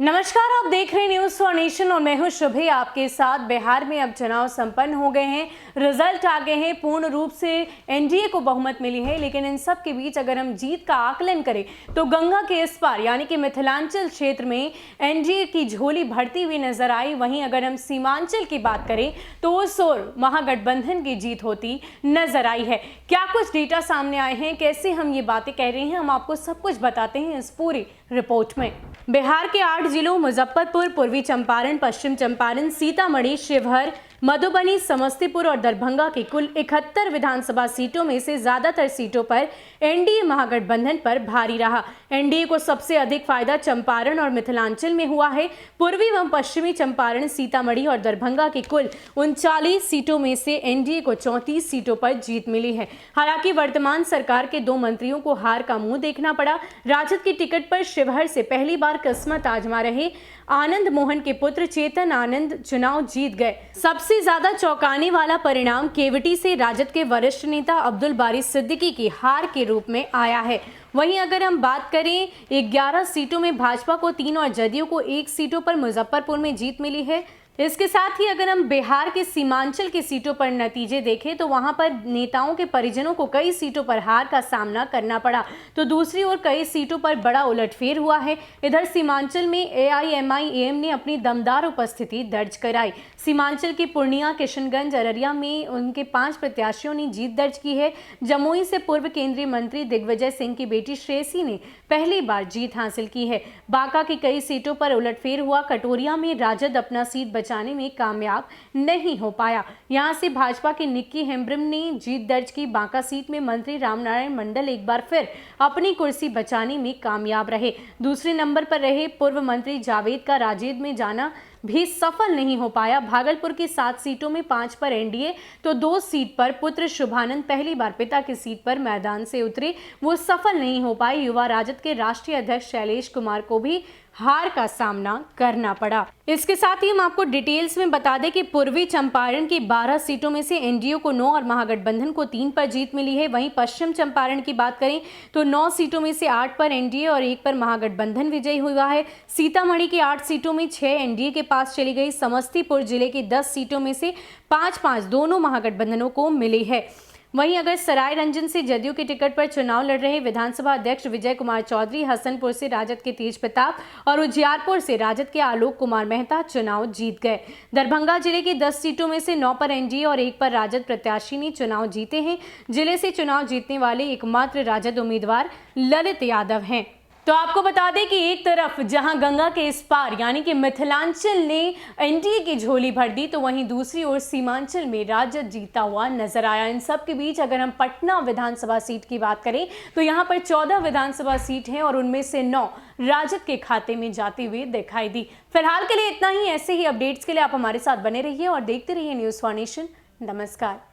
नमस्कार, आप देख रहे हैं न्यूज फॉर नेशन और मैं हूं शुभे आपके साथ। बिहार में अब चुनाव संपन्न हो गए हैं, रिजल्ट आ गए हैं, पूर्ण रूप से एनडीए को बहुमत मिली है। लेकिन इन सब के बीच अगर हम जीत का आकलन करें तो गंगा के इस पार यानी कि मिथिलांचल क्षेत्र में एनडीए की झोली भरती हुई नजर आई। वहीं अगर हम सीमांचल की बात करें तो उस ओर महागठबंधन की जीत होती नजर आई है। क्या कुछ डेटा सामने आए हैं, कैसे हम ये बातें कह रहे हैं, हम आपको सब कुछ बताते हैं इस पूरी रिपोर्ट में। बिहार के 8 जिलों मुजफ्फरपुर, पूर्वी चंपारण, पश्चिम चंपारण, सीतामढ़ी, शिवहर, मधुबनी, समस्तीपुर और दरभंगा की कुल 71 विधानसभा सीटों में से ज्यादातर सीटों पर एनडीए महागठबंधन पर भारी रहा। एनडीए को सबसे अधिक फायदा चंपारण और मिथिलांचल में हुआ है। पूर्वी एवं पश्चिमी चंपारण, सीतामढ़ी और दरभंगा की कुल 39 सीटों में से एनडीए को 34 सीटों पर जीत मिली है। हालांकि वर्तमान सरकार के 2 मंत्रियों को हार का मुंह देखना पड़ा। राजद की टिकट पर शिवहर से पहली बार किस्मत आजमा रहे आनंद मोहन के पुत्र चेतन आनंद चुनाव जीत गए। सबसे ज्यादा चौंकाने वाला परिणाम केवटी से राजद के वरिष्ठ नेता अब्दुल बारी सिद्दीकी की हार के रूप में आया है। वहीं अगर हम बात करें 11 सीटों में भाजपा को 3 और जदयू को 1 सीटों पर मुजफ्फरपुर में जीत मिली है। इसके साथ ही अगर हम बिहार के सीमांचल की सीटों पर नतीजे देखें तो वहां पर नेताओं के परिजनों को कई सीटों पर हार का सामना करना पड़ा, तो दूसरी ओर कई सीटों पर बड़ा उलटफेर हुआ है। इधर सीमांचल में एआईएमआईएम ने अपनी दमदार उपस्थिति दर्ज कराई। सीमांचल के पूर्णिया, किशनगंज, अररिया में उनके 5 प्रत्याशियों ने जीत दर्ज की है। जमुई से पूर्व केंद्रीय मंत्री दिग्विजय सिंह की बेटी श्रेयसी ने पहली बार जीत हासिल की है। बांका की कई सीटों पर उलटफेर हुआ। कटोरिया में राजद अपना सीट बचाने में कामयाब नहीं हो पाया। यहां से भाजपा के निक्की हेम्ब्रम ने जीत दर्ज की। बांका सीट में मंत्री रामनारायण मंडल एक बार फिर अपनी कुर्सी बचाने में कामयाब रहे। दूसरे नंबर पर रहे पूर्व मंत्री जावेद का राजेद में जाना भी सफल नहीं हो पाया। भागलपुर की 7 सीटों में 5 पर एनडीए तो 2 सीट पर पुत्र शुभानंद पहली बार पिता की सीट पर मैदान से उतरे, वो सफल नहीं हो पाए। युवा राजद के राष्ट्रीय अध्यक्ष शैलेश कुमार को भी हार का सामना करना पड़ा। इसके साथ ही हम आपको डिटेल्स में बता दें कि पूर्वी चंपारण की 12 सीटों में से एनडीए को 9 और महागठबंधन को 3 पर जीत मिली है। वहीं पश्चिम चंपारण की बात करें तो 9 सीटों में से 8 पर एनडीए और 1 पर महागठबंधन विजयी हुआ है। सीतामढ़ी की 8 सीटों में 6 एनडीए के पास चली गई। समस्तीपुर जिले की 10 सीटों में से 5-5 दोनों महागठबंधनों को मिली है। वहीं अगर सराय रंजन से जदयू की टिकट पर चुनाव लड़ रहे विधानसभा अध्यक्ष विजय कुमार चौधरी, हसनपुर से राजद के तेज प्रताप और उजियारपुर से राजद के आलोक कुमार मेहता चुनाव जीत गए। दरभंगा जिले की 10 सीटों में से 9 पर एनडीए और 1 पर राजद प्रत्याशी ने चुनाव जीते हैं। जिले से चुनाव जीतने वाले एकमात्र राजद उम्मीदवार ललित यादव हैं। तो आपको बता दें कि एक तरफ जहां गंगा के इस पार यानी कि मिथिलांचल ने एनडीए की झोली भर दी, तो वहीं दूसरी ओर सीमांचल में राजद जीता हुआ नजर आया। इन सब के बीच अगर हम पटना विधानसभा सीट की बात करें तो यहां पर 14 विधानसभा सीट हैं और उनमें से 9 राजद के खाते में जाती हुई दिखाई दी। फिलहाल के लिए इतना ही। ऐसे ही अपडेट्स के लिए आप हमारे साथ बने रहिए और देखते रहिए न्यूज फॉर नेशन। नमस्कार।